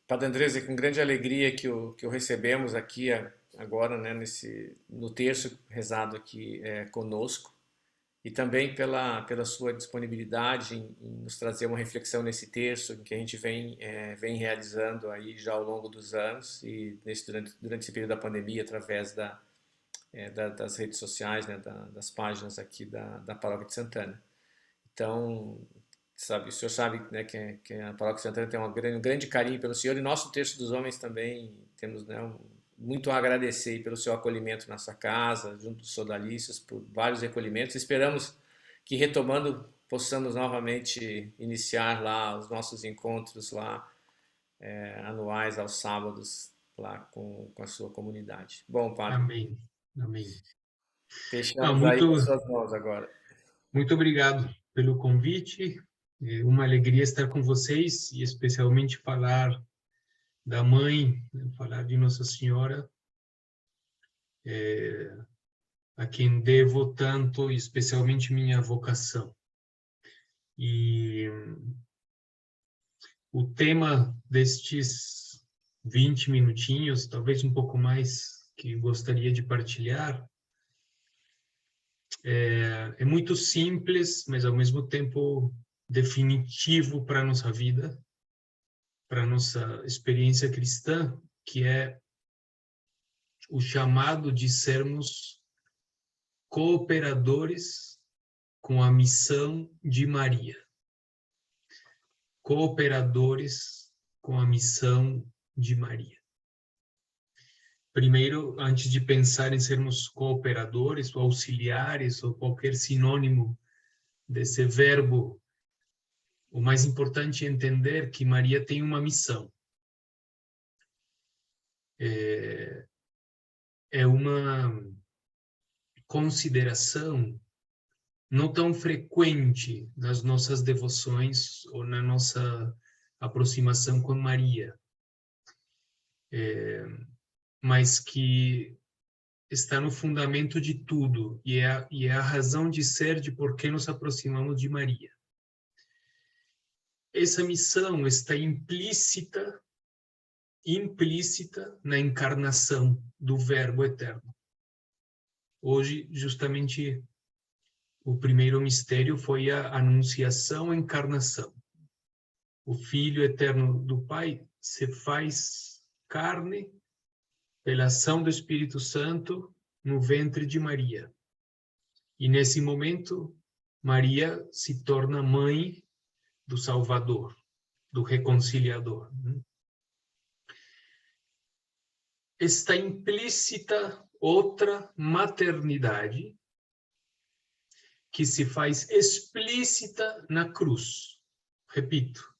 Padre Andrés, é com grande alegria que o recebemos aqui agora, né, no terço rezado aqui conosco, e também pela sua disponibilidade em nos trazer uma reflexão nesse terço em que a gente vem realizando aí já ao longo dos anos e durante esse período da pandemia, através das redes sociais, né, das páginas aqui da Paróquia de Santana. Então, o senhor sabe, né, que a Paróquia Santana tem um grande carinho pelo senhor, e nosso Terço dos Homens também temos, né, muito a agradecer pelo seu acolhimento na sua casa, junto dos sodalícios, por vários recolhimentos. Esperamos que, retomando, possamos novamente iniciar lá os nossos encontros lá, anuais aos sábados, lá com a sua comunidade. Bom, padre, Amém. Amém. Não, deixamos aí nas suas mãos agora. muito obrigado pelo convite. É uma alegria estar com vocês e especialmente falar da mãe, né, falar de Nossa Senhora, a quem devo tanto, e especialmente minha vocação. E o tema destes 20 minutinhos, talvez um pouco mais, que gostaria de partilhar, é muito simples, mas ao mesmo tempo definitivo para a nossa vida, para a nossa experiência cristã, que é o chamado de sermos cooperadores com a missão de Maria. Cooperadores com a missão de Maria. Primeiro, antes de pensar em sermos cooperadores, ou auxiliares, ou qualquer sinônimo desse verbo, o mais importante é entender que Maria tem uma missão. É uma consideração não tão frequente nas nossas devoções ou na nossa aproximação com Maria, mas que está no fundamento de tudo e é a razão de ser de por que nos aproximamos de Maria. Essa missão está implícita na encarnação do Verbo Eterno. Hoje, justamente, o primeiro mistério foi a anunciação e encarnação. O Filho Eterno do Pai se faz carne pela ação do Espírito Santo no ventre de Maria. E nesse momento, Maria se torna mãe do Salvador, do Reconciliador. Está implícita outra maternidade que se faz explícita na cruz. Repito,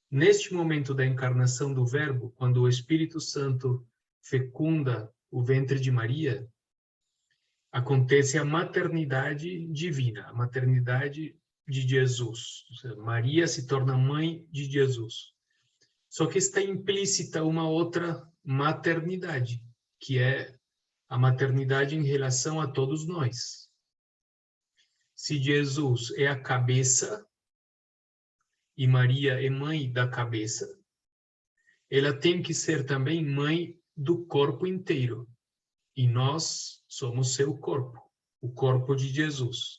neste momento da encarnação do Verbo, quando o Espírito Santo fecunda o ventre de Maria, acontece a maternidade divina, a maternidade de Jesus. Maria se torna mãe de Jesus. Só que está implícita uma outra maternidade, que é a maternidade em relação a todos nós. Se Jesus é a cabeça e Maria é mãe da cabeça, ela tem que ser também mãe do corpo inteiro. E nós somos seu corpo, o corpo de Jesus.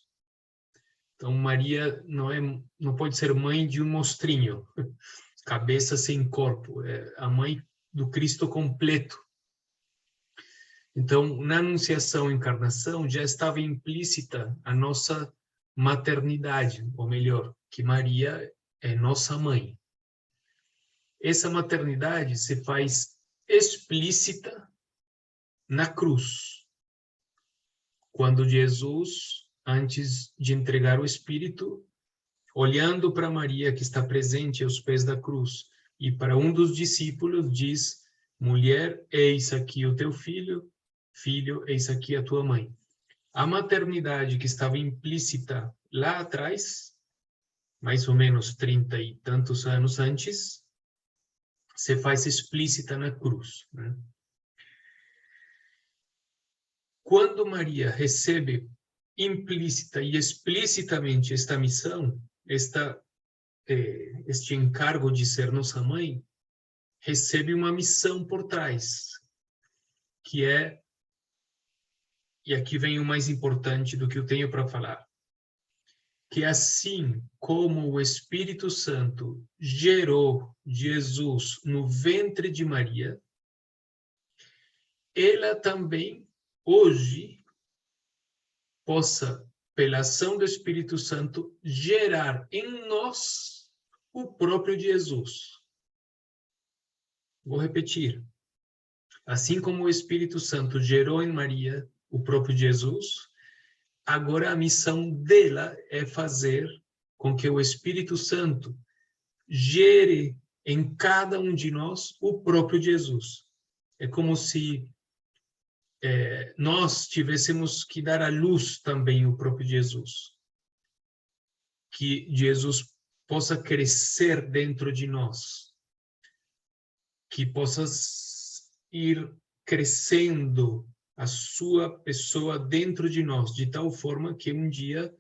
Então, Maria não pode ser mãe de um mostrinho, cabeça sem corpo, é a mãe do Cristo completo. Então, na Anunciação e Encarnação já estava implícita a nossa maternidade, ou melhor, que Maria é nossa mãe. Essa maternidade se faz explícita na cruz, quando Jesus, antes de entregar o Espírito, olhando para Maria que está presente aos pés da cruz, e para um dos discípulos diz: mulher, eis aqui o teu filho, filho, eis aqui a tua mãe. A maternidade que estava implícita lá atrás, mais ou menos 30 e tantos anos antes, se faz explícita na cruz, né? Quando Maria recebe implícita e explicitamente esta missão, este encargo de ser nossa mãe, recebe uma missão por trás, que é, e aqui vem o mais importante do que eu tenho para falar, que assim como o Espírito Santo gerou Jesus no ventre de Maria, ela também, hoje, possa, pela ação do Espírito Santo, gerar em nós o próprio Jesus. Vou repetir. Assim como o Espírito Santo gerou em Maria o próprio Jesus, agora a missão dela é fazer com que o Espírito Santo gere em cada um de nós o próprio Jesus. É como se nós tivéssemos que dar à luz também o próprio Jesus. Que Jesus possa crescer dentro de nós. Que possa ir crescendo a sua pessoa dentro de nós, de tal forma que um dia,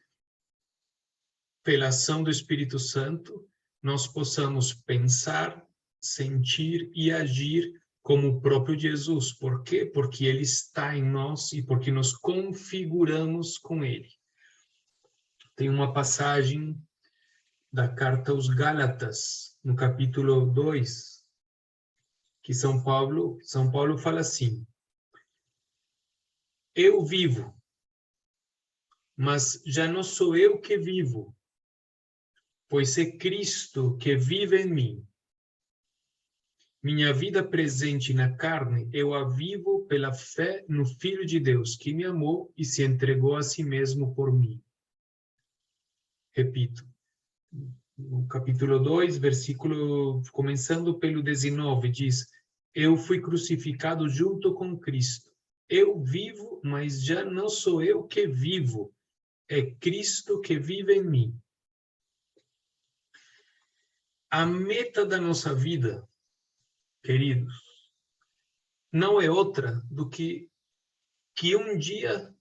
pela ação do Espírito Santo, nós possamos pensar, sentir e agir como o próprio Jesus. Por quê? Porque ele está em nós e porque nos configuramos com ele. Tem uma passagem da carta aos Gálatas, no capítulo 2, que São Paulo fala assim: eu vivo, mas já não sou eu que vivo, pois é Cristo que vive em mim. Minha vida presente na carne, eu a vivo pela fé no Filho de Deus, que me amou e se entregou a si mesmo por mim. Repito, no capítulo 2, versículo, começando pelo 19, diz: eu fui crucificado junto com Cristo. Eu vivo, mas já não sou eu que vivo, é Cristo que vive em mim. A meta da nossa vida, queridos, não é outra do que um dia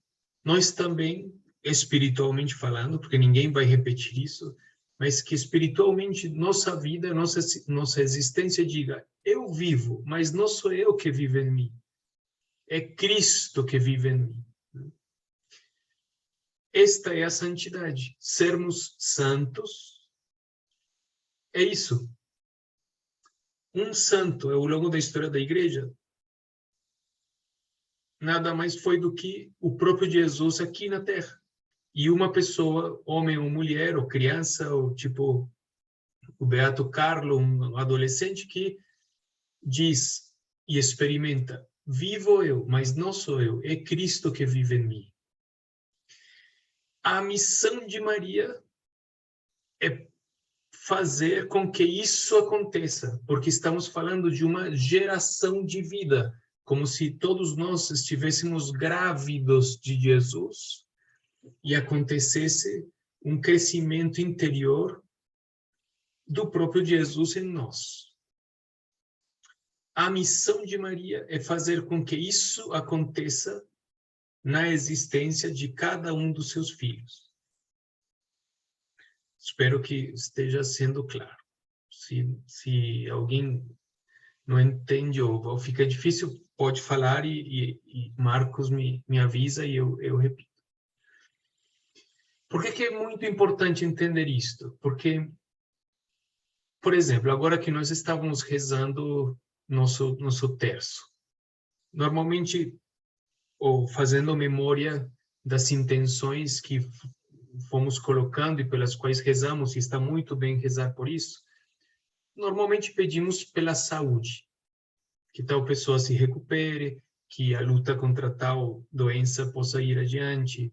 nós também, espiritualmente falando, porque ninguém vai repetir isso, mas que espiritualmente nossa vida, nossa existência diga: eu vivo, mas não sou eu que vivo em mim, é Cristo que vive em mim. Esta é a santidade. Sermos santos é isso. Um santo, ao longo da história da igreja, nada mais foi do que o próprio Jesus aqui na Terra. E uma pessoa, homem ou mulher, ou criança, ou tipo o Beato Carlo, um adolescente que diz e experimenta: vivo eu, mas não sou eu, é Cristo que vive em mim. A missão de Maria é fazer com que isso aconteça, porque estamos falando de uma geração de vida, como se todos nós estivéssemos grávidos de Jesus e acontecesse um crescimento interior do próprio Jesus em nós. A missão de Maria é fazer com que isso aconteça na existência de cada um dos seus filhos. Espero que esteja sendo claro. Se alguém não entende ou fica difícil, pode falar e Marcos me avisa e eu repito. Por que é muito importante entender isto? Porque, por exemplo, agora que nós estávamos rezando nosso terço, normalmente, ou fazendo memória das intenções que fomos colocando e pelas quais rezamos, e está muito bem rezar por isso, normalmente pedimos pela saúde, que tal pessoa se recupere, que a luta contra tal doença possa ir adiante.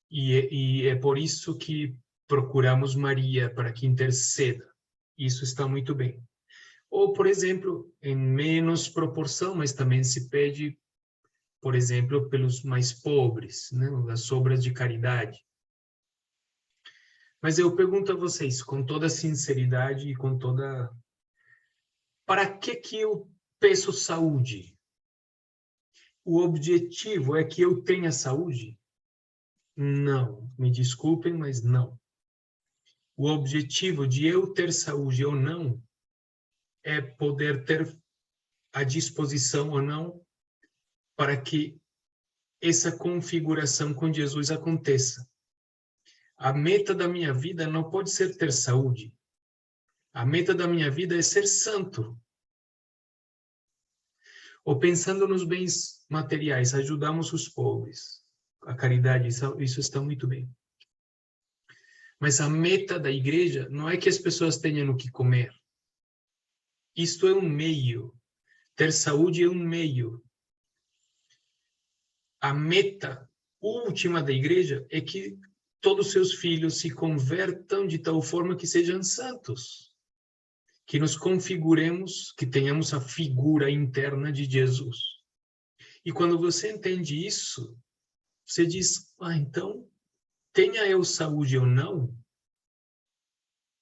E é por isso que procuramos Maria, para que interceda. Isso está muito bem. Ou, por exemplo, em menos proporção, mas também se pede, por exemplo, pelos mais pobres, né? As obras de caridade. Mas eu pergunto a vocês, com toda sinceridade e com toda... Para que eu peço saúde? O objetivo é que eu tenha saúde? Não, me desculpem, mas não. O objetivo de eu ter saúde ou não é poder ter à disposição ou não para que essa configuração com Jesus aconteça. A meta da minha vida não pode ser ter saúde. A meta da minha vida é ser santo. Ou pensando nos bens materiais, ajudamos os pobres. A caridade, isso está muito bem. Mas a meta da igreja não é que as pessoas tenham o que comer. Isto é um meio. Ter saúde é um meio. A meta última da igreja é que todos os seus filhos se convertam de tal forma que sejam santos. Que nos configuremos, que tenhamos a figura interna de Jesus. E quando você entende isso, você diz, então, tenha eu saúde ou não,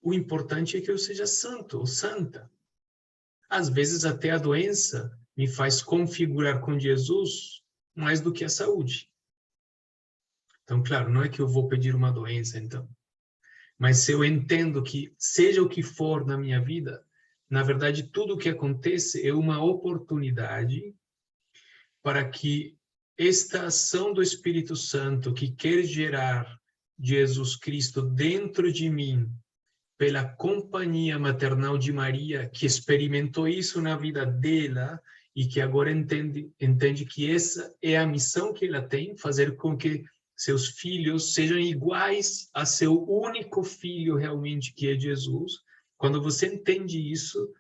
o importante é que eu seja santo ou santa. Às vezes até a doença me faz configurar com Jesus mais do que a saúde. Então, claro, não é que eu vou pedir uma doença, então. Mas se eu entendo que, seja o que for na minha vida, na verdade, tudo o que acontece é uma oportunidade para que esta ação do Espírito Santo, que quer gerar Jesus Cristo dentro de mim, pela companhia maternal de Maria, que experimentou isso na vida dela e que agora entende que essa é a missão que ela tem, fazer com que seus filhos sejam iguais a seu único filho realmente, que é Jesus. Quando você entende isso,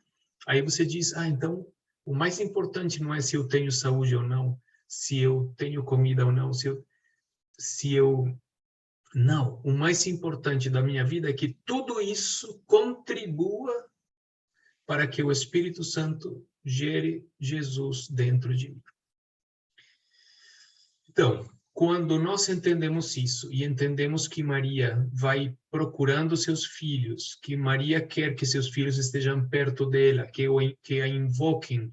aí você diz, então, o mais importante não é se eu tenho saúde ou não, se eu tenho comida ou não, Não, o mais importante da minha vida é que tudo isso contribua para que o Espírito Santo gere Jesus dentro de mim. Então, quando nós entendemos isso e entendemos que Maria vai procurando seus filhos, que Maria quer que seus filhos estejam perto dela, que a invoquem,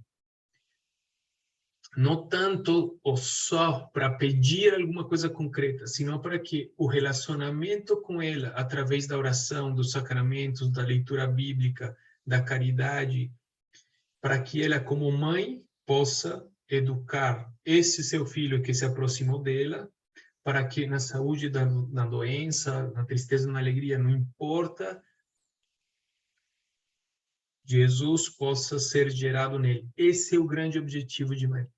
não tanto ou só para pedir alguma coisa concreta, sino para que o relacionamento com ela, através da oração, dos sacramentos, da leitura bíblica, da caridade, para que ela, como mãe, possa educar esse seu filho que se aproximou dela, para que na saúde, na doença, na tristeza, na alegria, não importa, Jesus possa ser gerado nele. Esse é o grande objetivo de Maria.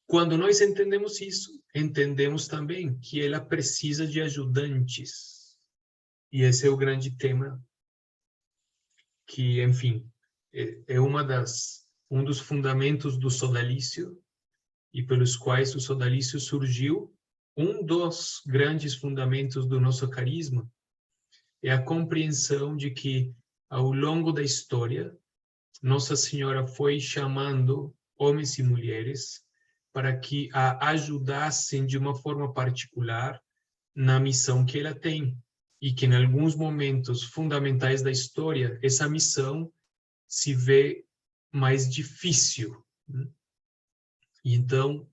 Quando nós entendemos isso, entendemos também que ela precisa de ajudantes. E esse é o grande tema que, enfim, é um dos fundamentos do sodalício e pelos quais o sodalício surgiu. Um dos grandes fundamentos do nosso carisma é a compreensão de que, ao longo da história, Nossa Senhora foi chamando homens e mulheres para que a ajudassem de uma forma particular na missão que ela tem. E que, em alguns momentos fundamentais da história, essa missão se vê mais difícil. E então,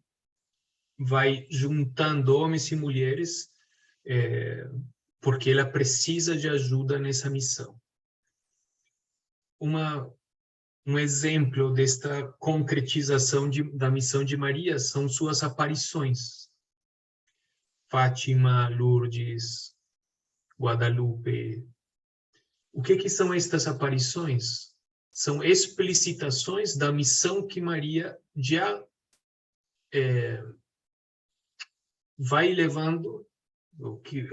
vai juntando homens e mulheres, porque ela precisa de ajuda nessa missão. Um exemplo desta concretização da missão de Maria são suas aparições. Fátima, Lourdes, Guadalupe. O que são estas aparições? São explicitações da missão que Maria já vai levando,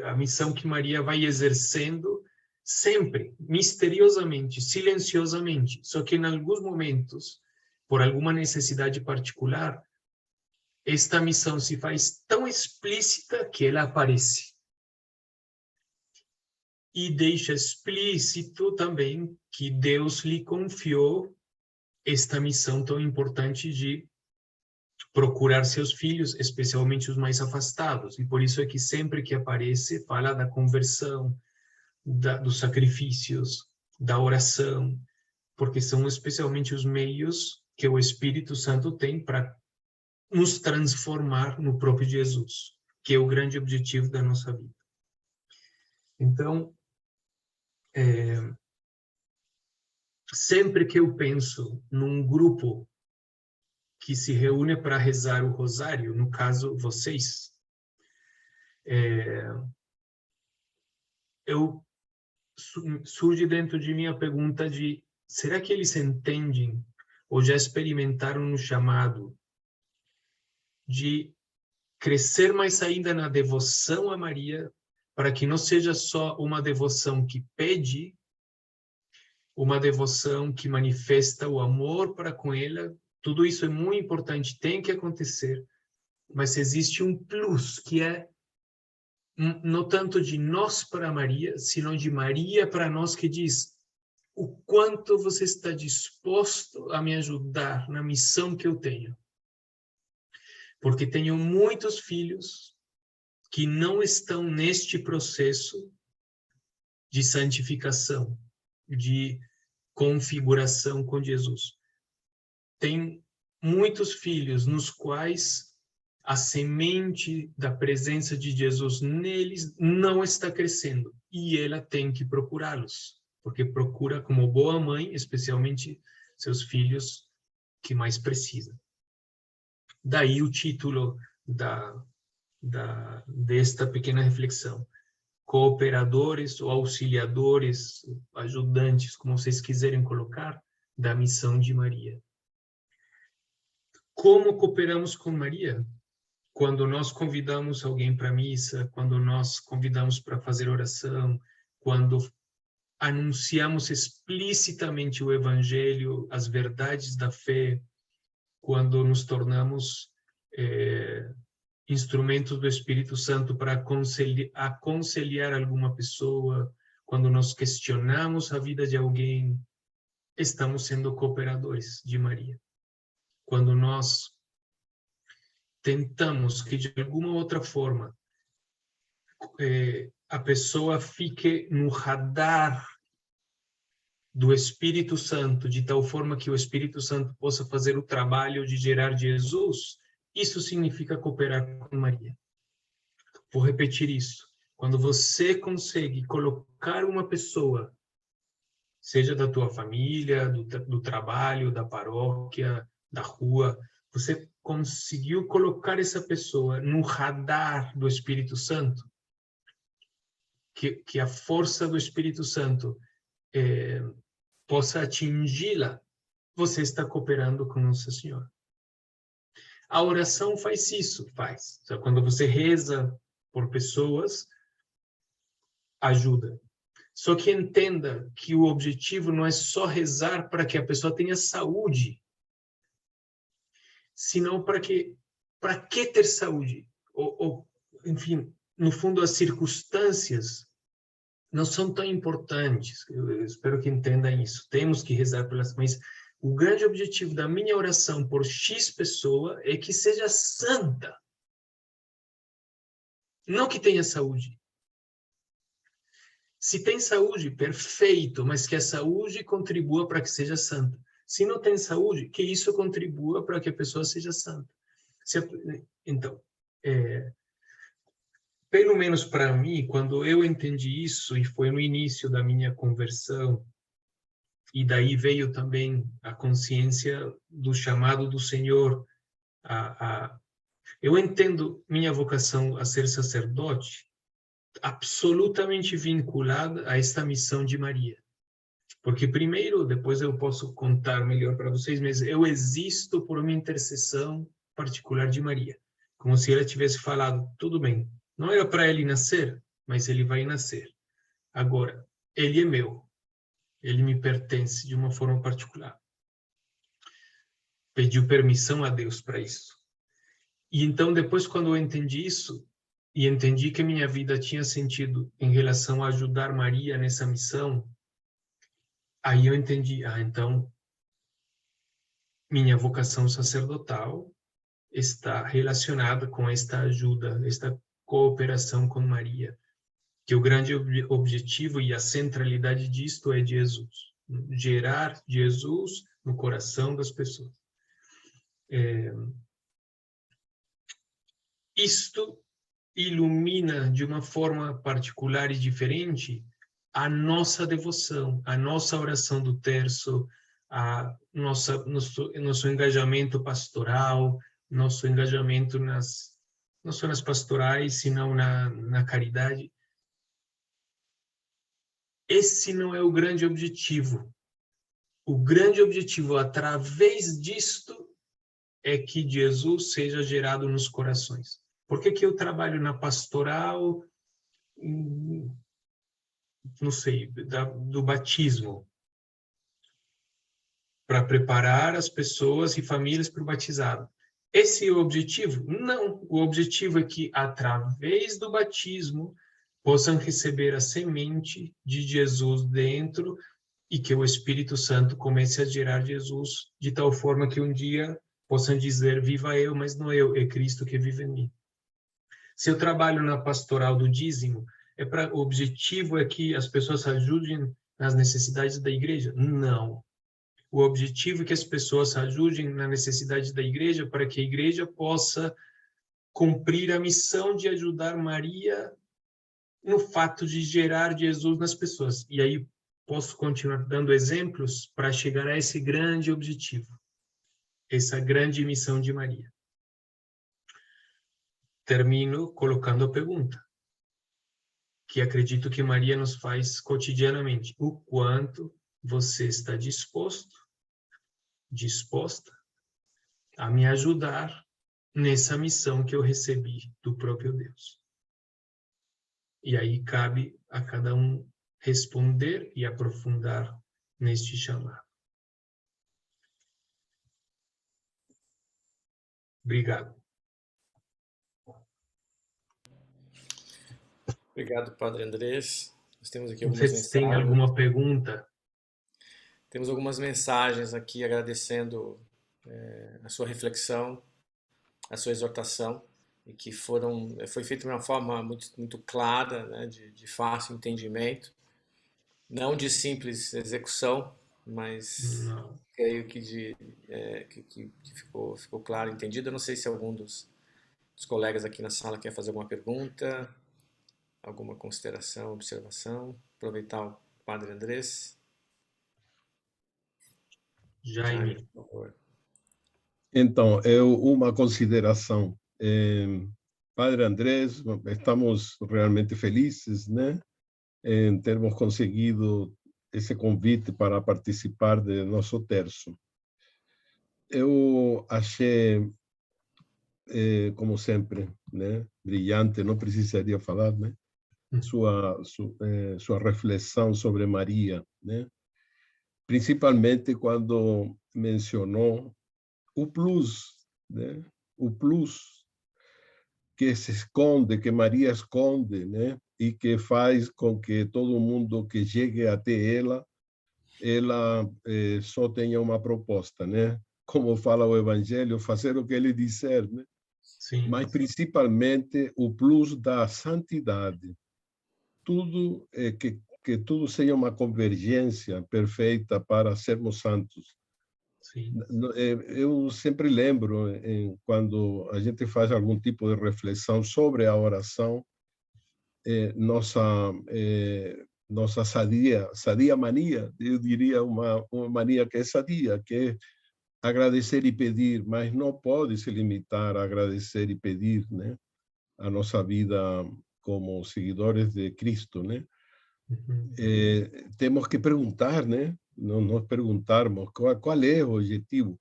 a missão que Maria vai exercendo sempre, misteriosamente, silenciosamente. Só que em alguns momentos, por alguma necessidade particular, esta missão se faz tão explícita que ela aparece. E deixa explícito também que Deus lhe confiou esta missão tão importante de procurar seus filhos, especialmente os mais afastados. E por isso é que sempre que aparece, fala da conversão, dos sacrifícios, da oração, porque são especialmente os meios que o Espírito Santo tem para nos transformar no próprio Jesus, que é o grande objetivo da nossa vida. Então, sempre que eu penso num grupo que se reúne para rezar o rosário, no caso vocês, surge dentro de mim a pergunta de: será que eles entendem ou já experimentaram no chamado de crescer mais ainda na devoção a Maria, para que não seja só uma devoção que pede, uma devoção que manifesta o amor para com ela? Tudo isso é muito importante, tem que acontecer, mas existe um plus, que é não tanto de nós para Maria, sino de Maria para nós, que diz: o quanto você está disposto a me ajudar na missão que eu tenho. Porque tenho muitos filhos que não estão neste processo de santificação, de configuração com Jesus. Tem muitos filhos nos quais a semente da presença de Jesus neles não está crescendo, e ela tem que procurá-los, porque procura como boa mãe, especialmente seus filhos que mais precisam. Daí o título desta pequena reflexão: cooperadores ou auxiliadores, ajudantes, como vocês quiserem colocar, da missão de Maria. Como cooperamos com Maria? Quando nós convidamos alguém para a missa, quando nós convidamos para fazer oração, quando anunciamos explicitamente o Evangelho, as verdades da fé, quando nos tornamos instrumentos do Espírito Santo para aconselhar alguma pessoa, quando nós questionamos a vida de alguém, estamos sendo cooperadores de Maria. Quando nós tentamos que de alguma outra forma a pessoa fique no radar do Espírito Santo, de tal forma que o Espírito Santo possa fazer o trabalho de gerar Jesus, isso significa cooperar com Maria. Vou repetir isso. Quando você consegue colocar uma pessoa, seja da tua família, do trabalho, da paróquia, da rua, você conseguiu colocar essa pessoa no radar do Espírito Santo, que a força do Espírito Santo possa atingi-la, você está cooperando com Nossa Senhora. A oração faz isso, faz. Então, quando você reza por pessoas, ajuda. Só que entenda que o objetivo não é só rezar para que a pessoa tenha saúde, senão para que ter saúde? Enfim, no fundo, as circunstâncias não são tão importantes. Eu espero que entenda isso. Temos que rezar pelas, mas o grande objetivo da minha oração por X pessoa é que seja santa. Não que tenha saúde. Se tem saúde, perfeito, mas que a saúde contribua para que seja santa. Se não tem saúde, que isso contribua para que a pessoa seja santa. Então, pelo menos para mim, quando eu entendi isso, e foi no início da minha conversão, e daí veio também a consciência do chamado do Senhor, eu entendo minha vocação a ser sacerdote absolutamente vinculada a esta missão de Maria. Porque primeiro, depois eu posso contar melhor para vocês, mas eu existo por uma intercessão particular de Maria. Como se ela tivesse falado: tudo bem, não era para ele nascer, mas ele vai nascer. Agora, ele é meu. Ele me pertence de uma forma particular. Pediu permissão a Deus para isso. E então, depois, quando eu entendi isso, e entendi que minha vida tinha sentido em relação a ajudar Maria nessa missão, aí eu entendi: então, minha vocação sacerdotal está relacionada com esta ajuda, esta cooperação com Maria, que o grande objetivo e a centralidade disto é Jesus, gerar Jesus no coração das pessoas. Isto ilumina de uma forma particular e diferente a nossa devoção, a nossa oração do terço, nosso engajamento pastoral, nosso engajamento não só nas pastorais, senão na caridade. Esse não é o grande objetivo. O grande objetivo, através disto, é que Jesus seja gerado nos corações. Por que eu trabalho na pastoral, não sei, do batismo? Para preparar as pessoas e famílias para o batizado. Esse é o objetivo? Não. O objetivo é que, através do batismo, possam receber a semente de Jesus dentro e que o Espírito Santo comece a gerar Jesus de tal forma que um dia possam dizer: viva eu, mas não eu, é Cristo que vive em mim. Se eu trabalho na pastoral do dízimo, o objetivo é que as pessoas ajudem nas necessidades da igreja? Não. O objetivo é que as pessoas ajudem na necessidade da igreja para que a igreja possa cumprir a missão de ajudar Maria no fato de gerar Jesus nas pessoas. E aí posso continuar dando exemplos para chegar a esse grande objetivo, essa grande missão de Maria. Termino colocando a pergunta, que acredito que Maria nos faz cotidianamente. O quanto você está disposta a me ajudar nessa missão que eu recebi do próprio Deus? E aí cabe a cada um responder e aprofundar neste chamado. Obrigado. Obrigado, Padre Andrés. Nós temos aqui Não sei algumas se tem mensagens. alguma pergunta. Temos algumas mensagens aqui agradecendo a sua reflexão, a sua exortação, e que foi feito de uma forma muito clara, né, de fácil entendimento, não de simples execução, mas Não. creio que ficou claro, entendido. Eu não sei se algum dos colegas aqui na sala quer fazer alguma pergunta, alguma consideração, observação. Aproveitar o Padre Andrés. Jaime, Jaime. por favor. Então, uma consideração. Padre Andrés, estamos realmente felizes, né, em termos conseguido esse convite para participar de nosso terço. Eu achei, como sempre, né, brilhante, não precisaria falar, né, sua reflexão sobre Maria, né, principalmente quando mencionou o plus, né, o plus que se esconde, que Maria esconde, né, e que faz com que todo mundo que chegue até ela só tenha uma proposta, né? Como fala o Evangelho, fazer o que ele disser, né? Sim. Mas principalmente o plus da santidade. Tudo que tudo seja uma convergência perfeita para sermos santos. Sim. Eu sempre lembro, quando a gente faz algum tipo de reflexão sobre a oração, nossa sadia mania, eu diria uma mania que é sadia, que é agradecer e pedir, mas não pode se limitar a agradecer e pedir, né? A nossa vida como seguidores de Cristo, né? Uhum. Temos que perguntar, né? Nós perguntarmos qual é o objetivo.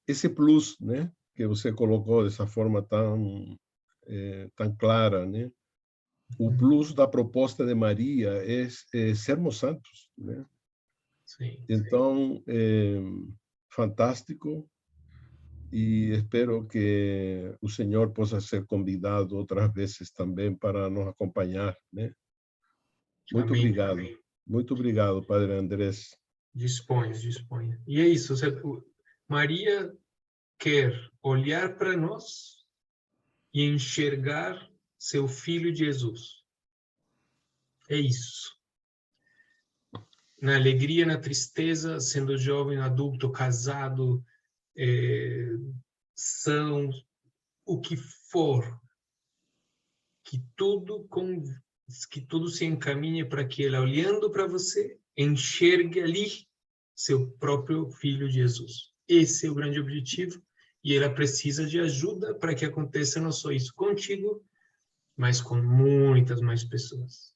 Esse plus, né? Que você colocou dessa forma tão clara, né? O plus da proposta de Maria é sermos santos, né? Sim. Então, fantástico, e espero que o Senhor possa ser convidado outras vezes também para nos acompanhar, né? Muito Amém. obrigado. Muito obrigado, Padre Andrés. Disponha. E é isso. Maria quer olhar para nós e enxergar seu filho Jesus. É isso. Na alegria, na tristeza, sendo jovem, adulto, casado, são o que for, que tudo que tudo se encaminhe para que ela, olhando para você, enxergue ali seu próprio filho Jesus. Esse é o grande objetivo, e ela precisa de ajuda para que aconteça não só isso contigo, mas com muitas mais pessoas.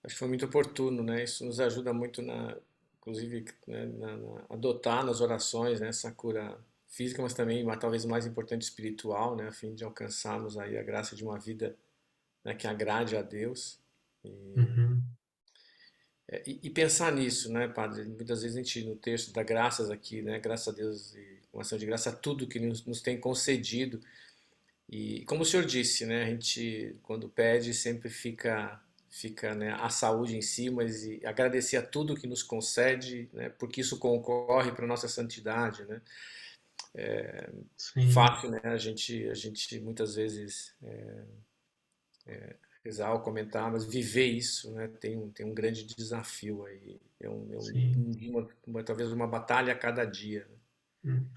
Acho que foi muito oportuno, né? Isso nos ajuda muito inclusive, né, adotar nas orações, né, essa cura física, mas também, talvez mais importante, espiritual, né, a fim de alcançarmos aí a graça de uma vida, né, que agrade a Deus. Uhum. E pensar nisso, né, Padre? Muitas vezes a gente, no texto, dá graças aqui, né, graças a Deus e com ação de graça a tudo que nos tem concedido. E como o senhor disse, né, a gente, quando pede, sempre fica, né, a saúde em si, mas agradecer a tudo que nos concede, né, porque isso concorre para a nossa santidade, né? Sim, Fácil, né, a gente muitas vezes rezar ou comentar, mas viver isso, né, tem um grande desafio aí, sim. talvez uma batalha a cada dia, né? Hum.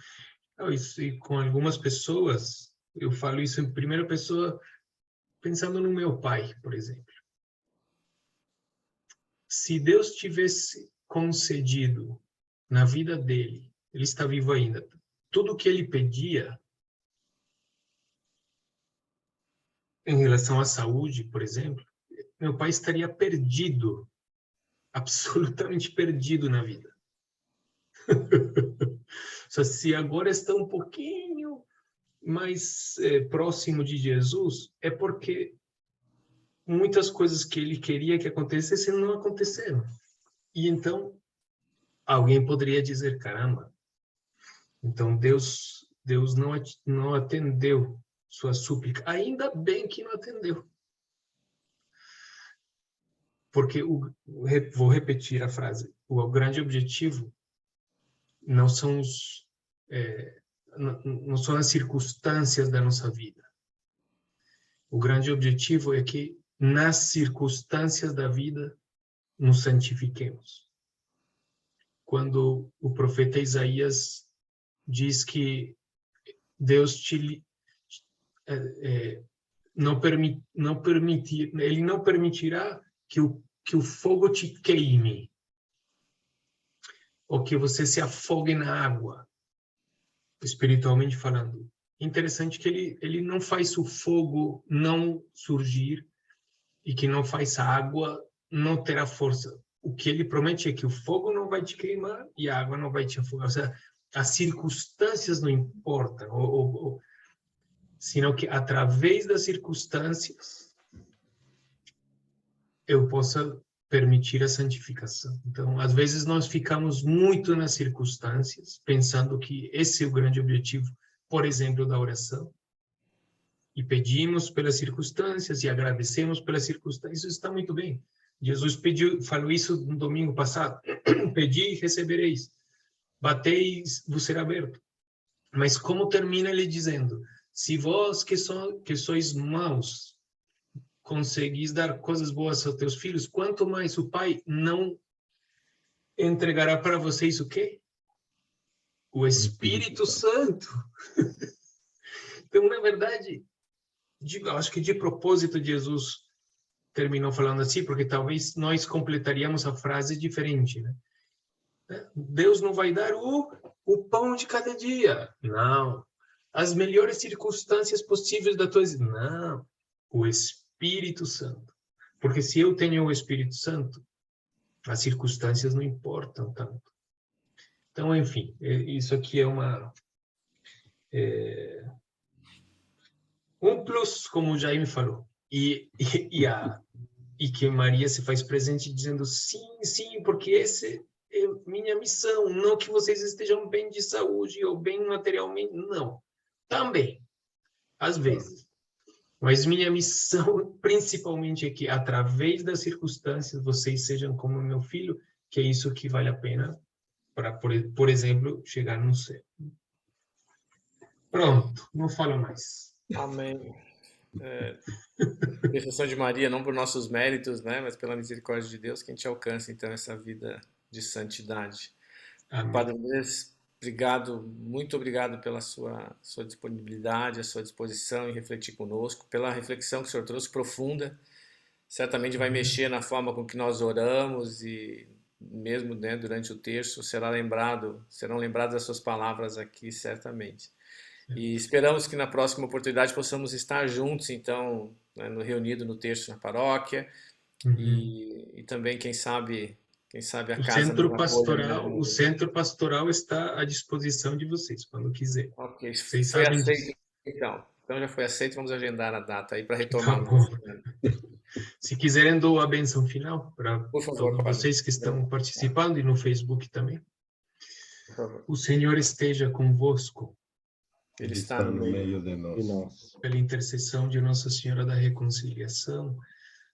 Não, isso, e com algumas pessoas, eu falo isso em primeira pessoa, pensando no meu pai, por exemplo. Se Deus tivesse concedido na vida dele, ele está vivo ainda, tudo o que ele pedia em relação à saúde, por exemplo, meu pai estaria perdido, absolutamente perdido na vida. Só se agora está um pouquinho mais próximo de Jesus, é porque muitas coisas que ele queria que acontecessem não aconteceram. E então alguém poderia dizer, caramba, então Deus não atendeu sua súplica. Ainda bem que não atendeu. Porque, vou repetir a frase, o grande objetivo não são não são as circunstâncias da nossa vida. O grande objetivo é que nas circunstâncias da vida nos santifiquemos. Quando o profeta Isaías diz que Deus ele não permitirá que o fogo te queime, ou que você se afogue na água, espiritualmente falando. Interessante que ele não faz o fogo não surgir e que não faz a água não ter a força. O que ele promete é que o fogo não vai te queimar e a água não vai te afogar. Ou seja, as circunstâncias não importam, senão que através das circunstâncias eu possa permitir a santificação. Então, às vezes nós ficamos muito nas circunstâncias, pensando que esse é o grande objetivo, por exemplo, da oração, e pedimos pelas circunstâncias e agradecemos pelas circunstâncias. Isso está muito bem. Jesus falou isso no domingo passado: pedi e recebereis, bateis, vos será aberto. Mas como termina ele dizendo: se vós que sois maus conseguis dar coisas boas aos teus filhos, quanto mais o Pai não entregará para vocês o quê? O O Espírito Espírito Santo. Santo. Então, na verdade, acho que de propósito Jesus terminou falando assim, porque talvez nós completaríamos a frase diferente, né? Deus não vai dar o pão de cada dia. Não. As melhores circunstâncias possíveis da tua vida. Não. O Espírito Santo. Porque se eu tenho o Espírito Santo, as circunstâncias não importam tanto. Então, enfim, isso aqui é um plus, como o Jaime falou. E que Maria se faz presente dizendo sim, sim, porque esse é minha missão, não que vocês estejam bem de saúde ou bem materialmente, não. Também, às vezes. Mas minha missão, principalmente, é que, através das circunstâncias, vocês sejam como meu filho, que é isso que vale a pena para, por exemplo, chegar no céu. Pronto, não falo mais. Amém. Intercessão de Maria, não por nossos méritos, né, mas pela misericórdia de Deus, que a gente alcance então essa vida de santidade. Amém. Padre Andrés, obrigado, muito obrigado pela sua disponibilidade, a sua disposição em refletir conosco, pela reflexão que o senhor trouxe, profunda. Certamente vai mexer na forma com que nós oramos e mesmo, né, durante o terço serão lembradas as suas palavras aqui, certamente. E esperamos que na próxima oportunidade possamos estar juntos, então, né, reunido no terço na paróquia e também, quem sabe a casa o centro pastoral está à disposição de vocês, quando quiser. Ok, Vocês foi sabem aceito, disso. então já foi aceito, vamos agendar a data aí para Tá retomar. bom. Se quiserem, dou a benção final para Por favor, todos padre. vocês que estão participando e no Facebook também. Por favor. O Senhor esteja convosco. Ele Ele está no meio de E nós. nós. Pela intercessão de Nossa Senhora da Reconciliação,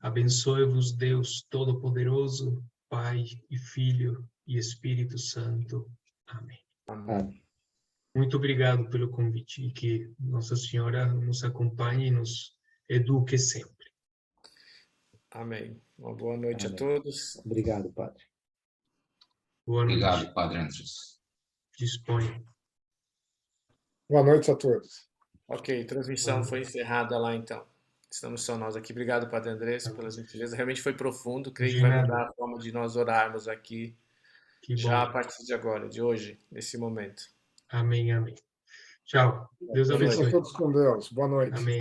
abençoe-vos Deus Todo-Poderoso, Pai e Filho e Espírito Santo. Amém. Amém. Muito obrigado pelo convite e que Nossa Senhora nos acompanhe e nos eduque sempre. Amém. Uma boa noite Amém. a todos. Obrigado, Padre. Boa noite. Obrigado, Padre Andres. Disponha. Boa noite a todos. Ok, transmissão foi encerrada lá então. Estamos só nós aqui. Obrigado, Padre Andrés, pela gentileza. Realmente foi profundo. Creio que vai mudar a forma de nós orarmos aqui Que já a bom. partir de agora, de hoje, nesse momento. Amém, amém. Tchau. Deus Boa noite. abençoe. Fiquem todos com Deus. Boa noite. Amém.